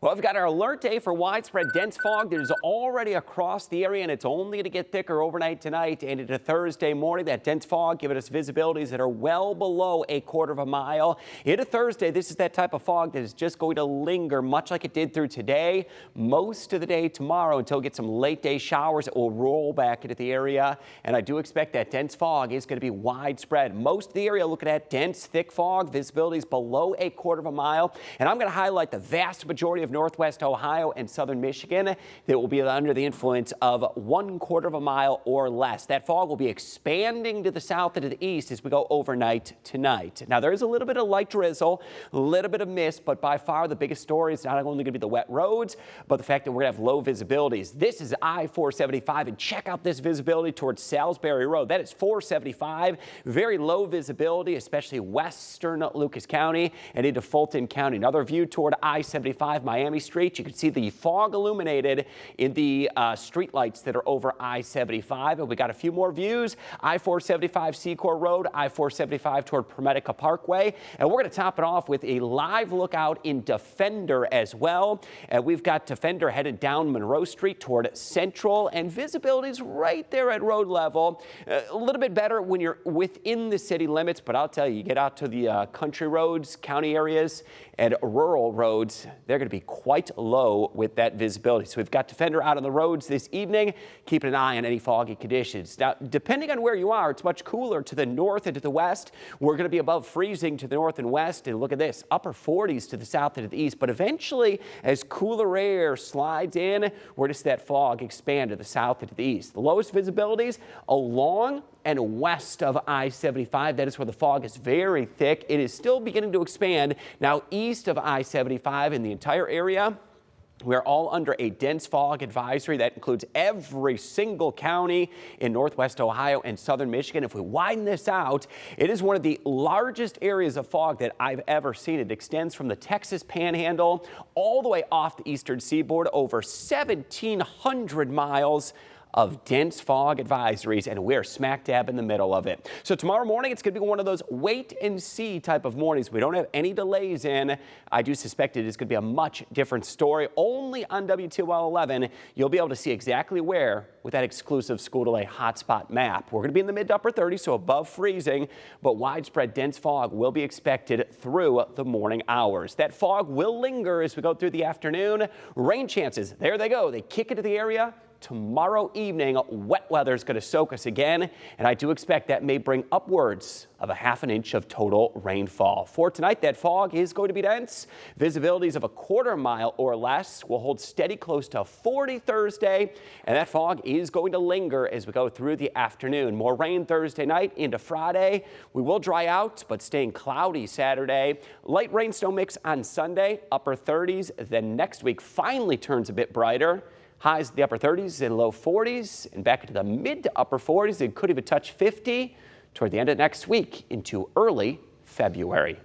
Well, we've got our alert day for widespread dense fog that is already across the area, and it's only going to get thicker overnight tonight and into Thursday morning. That dense fog giving us visibilities that are well below a quarter of a mile. Into Thursday, this is that type of fog that is just going to linger much like it did through today, most of the day tomorrow until we get some late day showers that will roll back into the area. And I do expect that dense fog is going to be widespread. Most of the area looking at dense, thick fog, visibilities below a quarter of a mile. And I'm going to highlight the vast majority of northwest Ohio and southern Michigan that will be under the influence of 1/4 of a mile or less. That fog will be expanding to the south and to the east as we go overnight tonight. Now, there is a little bit of light drizzle, a little bit of mist, but by far the biggest story is not only going to be the wet roads, but the fact that we're going to have low visibilities. This is I-475, and check out this visibility towards Salisbury Road. That is 475, very low visibility, especially western Lucas County and into Fulton County. Another view toward I-75, Miami Street. You can see the fog illuminated in the street lights that are over I-75. And we got a few more views. I-475 Secor Road, I-475 toward Permetica Parkway. And we're going to top it off with a live lookout in Defender as well. And we've got Defender headed down Monroe Street toward Central, and visibility's right there at road level. A little bit better when you're within the city limits, but I'll tell you, you get out to the country roads, county areas, and rural roads, they're going to be quite low with that visibility. So we've got Defender out on the roads this evening, keeping an eye on any foggy conditions. Now, depending on where you are, it's much cooler to the north and to the west. We're going to be above freezing to the north and west, and look at this, upper 40s to the south and to the east. But eventually, as cooler air slides in, we're going to see that fog expand to the south and to the east. The lowest visibilities along and west of I-75. That is where the fog is very thick. It is still beginning to expand. Now, east of I-75 in the entire area, we're all under a dense fog advisory. That includes every single county in northwest Ohio and southern Michigan. If we widen this out, it is one of the largest areas of fog that I've ever seen. It extends from the Texas Panhandle all the way off the eastern seaboard, over 1,700 miles of dense fog advisories, and we're smack dab in the middle of it. So tomorrow morning, it's going to be one of those wait and see type of mornings. We don't have any delays in. I do suspect it is going to be a much different story. Only on WTOL 11, you'll be able to see exactly where with that exclusive school delay hotspot map. We're going to be in the mid to upper 30s, so above freezing, but widespread dense fog will be expected through the morning hours. That fog will linger as we go through the afternoon. Rain chances, there they go. They kick into the area. Tomorrow evening, wet weather is going to soak us again, and I do expect that may bring upwards of a ½ inch of total rainfall. For tonight, that fog is going to be dense. Visibilities of a quarter mile or less will hold steady close to 40 Thursday, and that fog is going to linger as we go through the afternoon. More rain Thursday night into Friday. We will dry out, but staying cloudy Saturday. Light rain snow mix on Sunday, upper 30s. Then next week finally turns a bit brighter. Highs in the upper 30s and low 40s, and back into the mid to upper 40s. It could even touch 50 toward the end of next week into early February.